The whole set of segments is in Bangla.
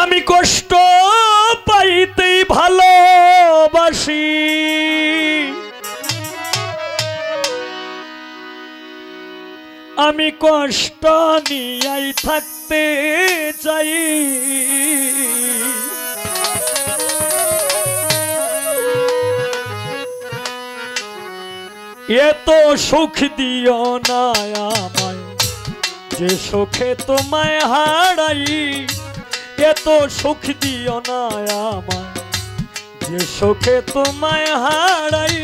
আমি কষ্ট পাইতেই ভালোবাসি, আমি কষ্ট নিয়াই থাকতে চাই। এত সুখ দিও না আমায় যে সুখে তোমায় হারাই, এত সুখ দিও না আমায় যে সুখে তোমায় হারাই,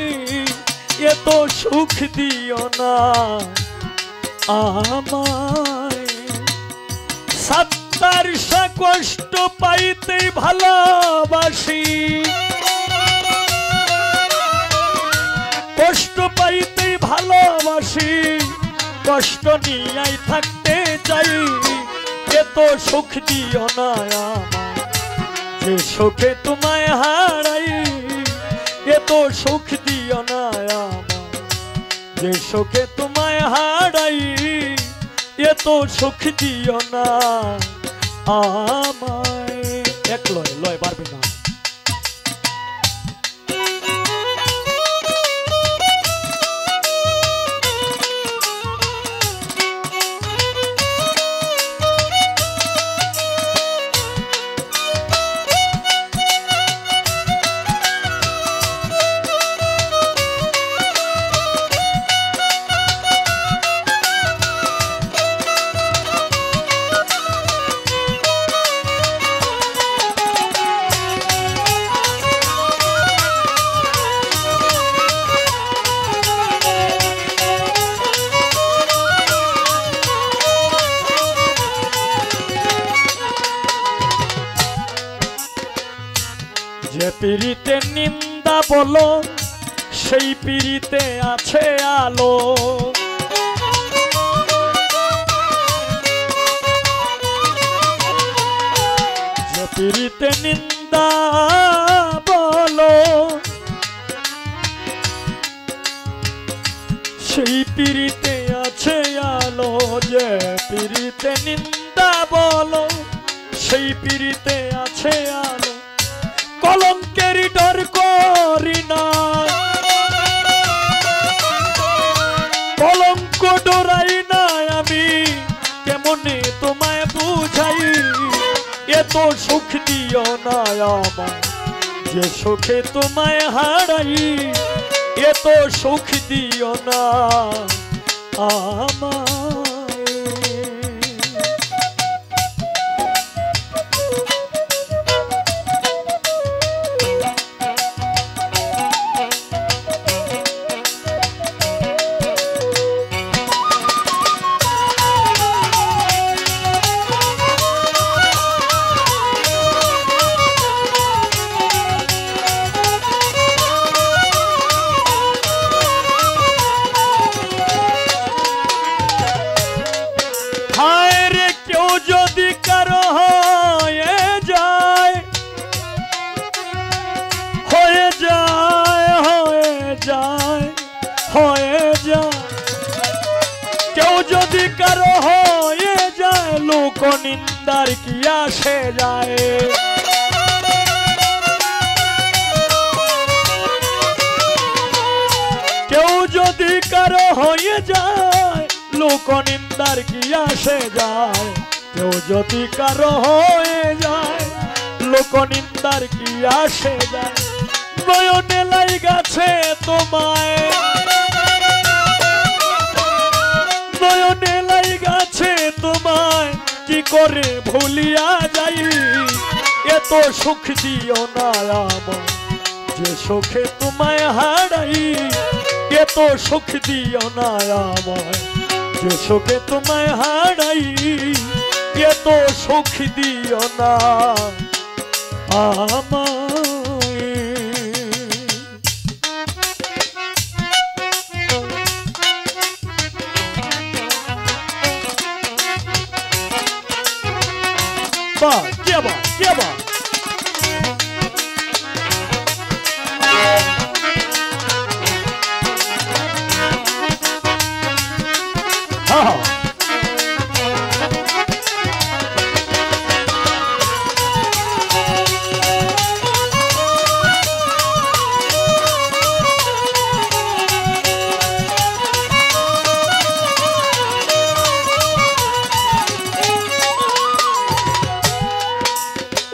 এত সুখ দিও না আমায়। সাত্তার কষ্ট পাইতে ভালোবাসি, কষ্ট পাইতে ভালোবাসি, কষ্ট নিয়াই থাকতে চাই। এত সুখ দিও না আমায় যে সুখে তোমায় হারাই, এত সুখ দিও না আমায় যে সুখে তোমায় হারাই, এত সুখ দিও না আমায়। এক লয় লয় পারবে না। যে পীড়িতে নিন্দা বলো সেই পীড়িতে আছে আলো, যে পীড়িতে নিন্দা বলো সেই পীড়িতে আছে আলো, যে পীড়িতে নিন্দা বলো সেই পীড়িতে আছে আলো। কলঙ্কের ডর করি না, কলঙ্ক ডরাই না আমি, কেমনে তোমায় বুঝাই। এত সুখ দিও না আমায় যে সুখে তোমায় হারাই, এত সুখ দিও না আমায়। কেউ যদি কারো হয়ে যায় লোক নিন্দার কি আসে যায়, কেউ যদি কারো হয়ে যায় লোক নিন্দার কি আসে যায়, কেউ যদি কারো হয়ে যায় লোক নিন্দার কি আসে যায়। নয়নে লাইগাছে তোমায়, নয়নে লাইগাছে তোমায় কি করে ভুলিয়া যাই। এত সুখ দিও না আমায় যে সুখে তোমায় হারাই, এত সুখ দিও না আমায় যে সুখে তোমায় হারাই, এত সুখ দিও না আমায়। क्या बात क्या बात। हाँ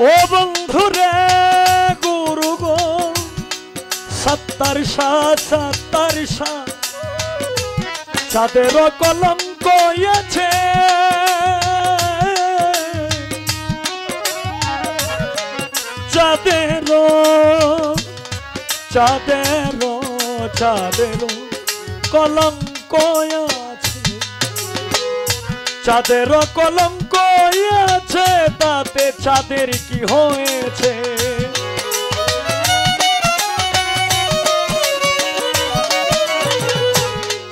ও বন্ধু রে গুরু গো সত্তর সা চাঁদের কলঙ্ক আছে চাঁদের কলঙ্ক আছে চাঁদের কলঙ্ক আছে তাতে চাঁদের কি হয়েছে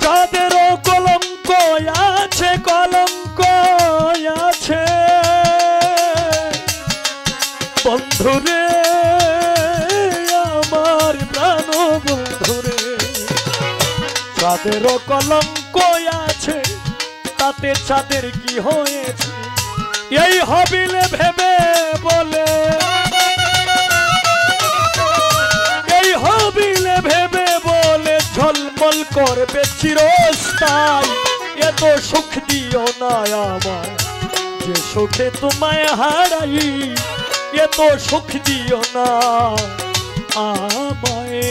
চাঁদের কলঙ্ক আছে বন্ধুরে আমার প্রাণ বন্ধুরে চাঁদের কলঙ্ক আছে তাতে চাঁদের কি হয়েছে এই হবিলে ভেবে বলে এই হবিলে ভেবে বলে ঝলমল করবে চিরস্থায়ী এত সুখ দিও না আমায় যে সুখে তোমায় হারাই এত সুখ দিও না আমায়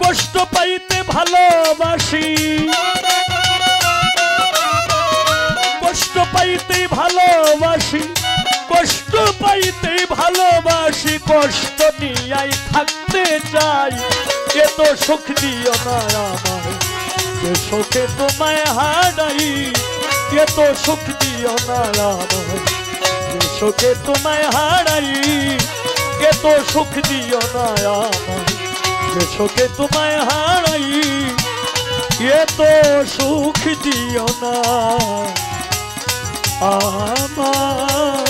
কষ্ট পাইতে ভালোবাসি কষ্ট পাইতে ভালোবাসি কষ্ট পাইতে ভালোবাসি কষ্ট নিয়াই থাকতে চাই এত সুখ দিও না আমায় যে সুখে তোমায় হারাই এত সুখ দিও না আমায় যে সুখে তোমায় হারাই এত সুখ দিও না আমায় যে সুখে তোমায় হারাই এত সুখ দিও না আমার